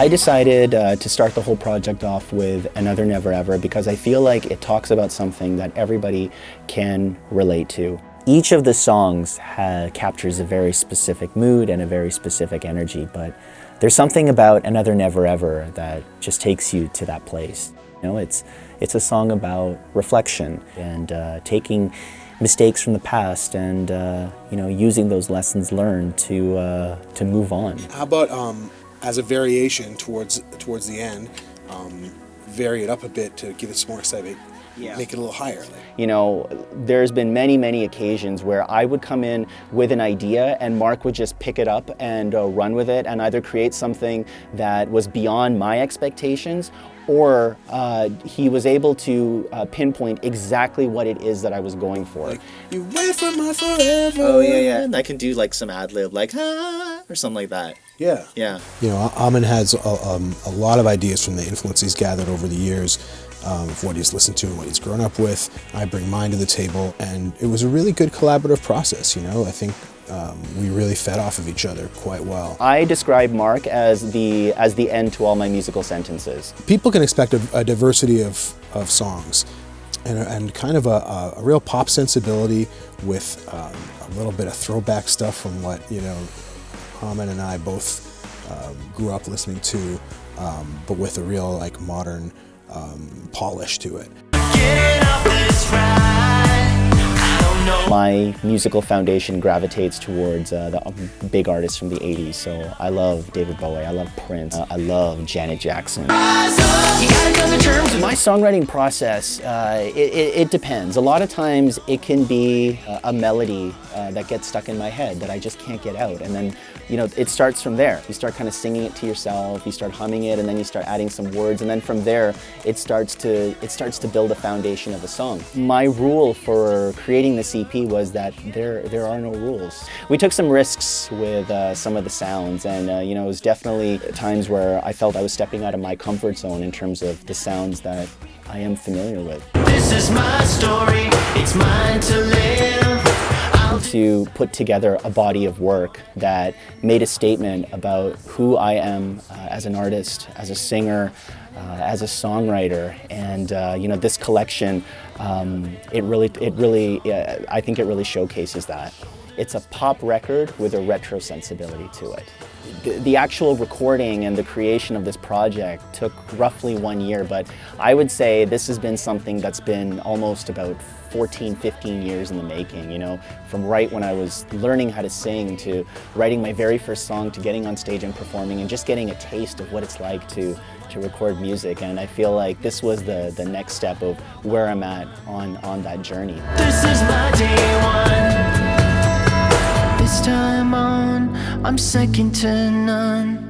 I decided to start the whole project off with Another Never Ever because I feel like it talks about something that everybody can relate to. Each of the songs captures a very specific mood and a very specific energy, but there's something about Another Never Ever that just takes you to that place. You know, it's a song about reflection and taking mistakes from the past and you know, using those lessons learned to move on. How about as a variation towards the end, vary it up a bit to give it some more excitement, make it a little higher? You know, there's been many occasions where I would come in with an idea and Mark would just pick it up and run with it and either create something that was beyond my expectations, or he was able to pinpoint exactly what it is that I was going for. Like, you wait for my forever. Oh yeah. And I can do like some ad lib, like or something like that. Yeah. Yeah. You know, Amin has a lot of ideas from the influence he's gathered over the years of what he's listened to and what he's grown up with. I bring mine to the table, and it was a really good collaborative process. You know, I think we really fed off of each other quite well. I describe Mark as the end to all my musical sentences. People can expect a diversity of songs and kind of a real pop sensibility with a little bit of throwback stuff from what, you know, Amin and I both grew up listening to, but with a real like modern polish to it. My musical foundation gravitates towards the big artists from the 80s, so I love David Bowie, I love Prince, I love Janet Jackson. My songwriting process, it depends. A lot of times it can be a melody that gets stuck in my head that I just can't get out, and then, you know, it starts from there. You start kind of singing it to yourself, you start humming it, and then you start adding some words, and then from there it starts to build a foundation of a song. My rule for creating this EP was that there are no rules. We took some risks with some of the sounds, and you know, it was definitely times where I felt I was stepping out of my comfort zone in terms of the sounds that I am familiar with. This is my story, it's mine to live. To put together a body of work that made a statement about who I am as an artist, as a singer, as a songwriter, and you know, this collection, it really, I think it really showcases that. It's a pop record with a retro sensibility to it. The actual recording and the creation of this project took roughly 1 year, but I would say this has been something that's been almost about 14-15 years in the making, you know, from right when I was learning how to sing to writing my very first song to getting on stage and performing and just getting a taste of what it's like to record music. And I feel like this was the next step of where I'm at on that journey. This is my day one. This time on, I'm second to none.